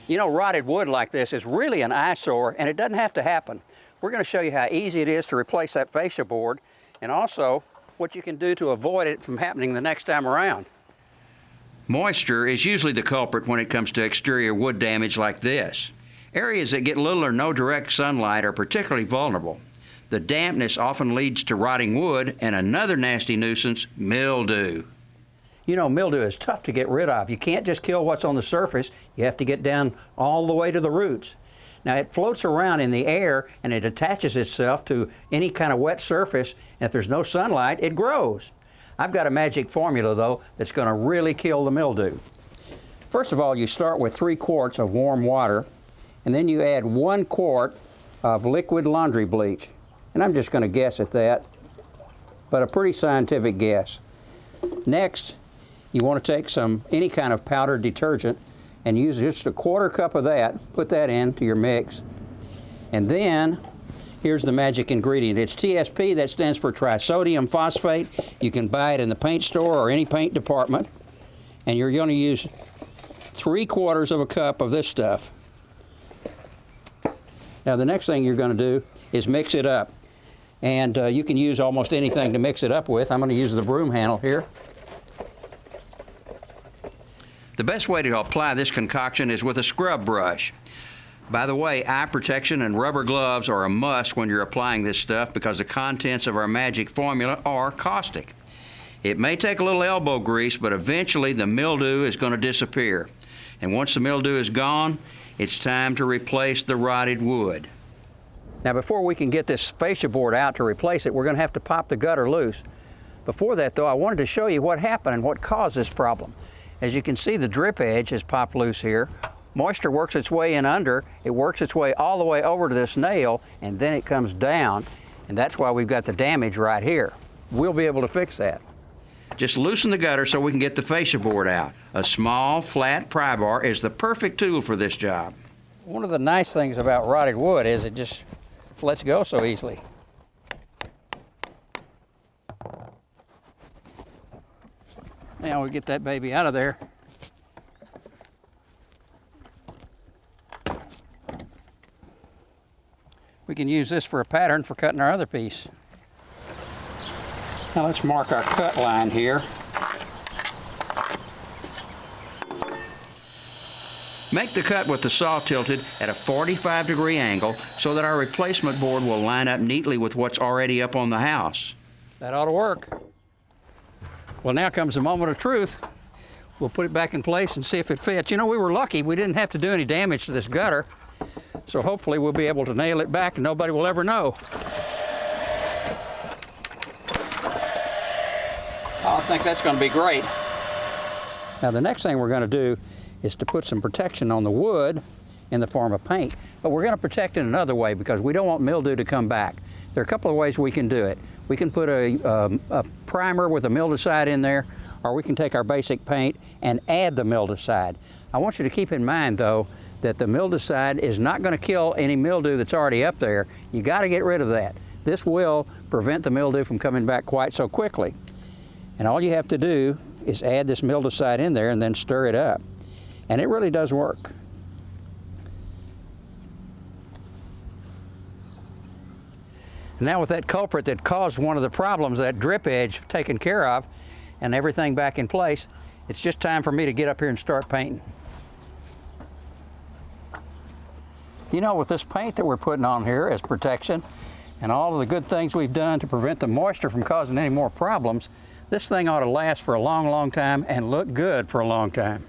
You know, rotted wood like this is really an eyesore, and it doesn't have to happen. We're going to show you how easy it is to replace that fascia board, and also what you can do to avoid it from happening the next time around. Moisture is usually the culprit when it comes to exterior wood damage like this. Areas that get little or no direct sunlight are particularly vulnerable. The dampness often leads to rotting wood and another nasty nuisance, mildew. You know, mildew is tough to get rid of. You can't just kill what's on the surface. You have to get down all the way to the roots. Now, it floats around in the air and it attaches itself to any kind of wet surface, and if there's no sunlight, it grows. I've got a magic formula, though, that's going to really kill the mildew. First of all, you start with 3 quarts of warm water, and then you add 1 quart of liquid laundry bleach. And I'm just going to guess at that, but a pretty scientific guess. Next, you want to take any kind of powdered detergent and use just a 1/4 cup of that, put that into your mix. And then, here's the magic ingredient. It's TSP, that stands for trisodium phosphate. You can buy it in the paint store or any paint department. And you're going to use 3/4 of a cup of this stuff. Now the next thing you're going to do is mix it up. And you can use almost anything to mix it up with. I'm going to use the broom handle here. The best way to apply this concoction is with a scrub brush. By the way, eye protection and rubber gloves are a must when you're applying this stuff because the contents of our magic formula are caustic. It may take a little elbow grease, but eventually the mildew is going to disappear. And once the mildew is gone, it's time to replace the rotted wood. Now, before we can get this fascia board out to replace it, we're going to have to pop the gutter loose. Before that, though, I wanted to show you what happened and what caused this problem. As you can see, the drip edge has popped loose here. Moisture works its way in under, it works its way all the way over to this nail, and then it comes down, and that's why we've got the damage right here. We'll be able to fix that. Just loosen the gutter so we can get the fascia board out. A small, flat prybar is the perfect tool for this job. One of the nice things about rotted wood is it just lets go so easily. Now we get that baby out of there. We can use this for a pattern for cutting our other piece. Now let's mark our cut line here. Make the cut with the saw tilted at a 45-degree angle so that our replacement board will line up neatly with what's already up on the house. That ought to work. Well, now comes the moment of truth. We'll put it back in place and see if it fits. You know, we were lucky. We didn't have to do any damage to this gutter. So hopefully we'll be able to nail it back and nobody will ever know. Oh, I think that's going to be great. Now the next thing we're going to do is to put some protection on the wood in the form of paint. But we're going to protect it another way because we don't want mildew to come back. There are a couple of ways we can do it. We can put a primer with a mildewcide in there, or we can take our basic paint and add the mildewcide. I want you to keep in mind, though, that the mildewcide is not going to kill any mildew that's already up there. You got to get rid of that. This will prevent the mildew from coming back quite so quickly. And all you have to do is add this mildewcide in there and then stir it up. And it really does work. Now with that culprit that caused one of the problems, that drip edge taken care of and everything back in place, it's just time for me to get up here and start painting. You know, with this paint that we're putting on here as protection and all of the good things we've done to prevent the moisture from causing any more problems, this thing ought to last for a long, long time and look good for a long time.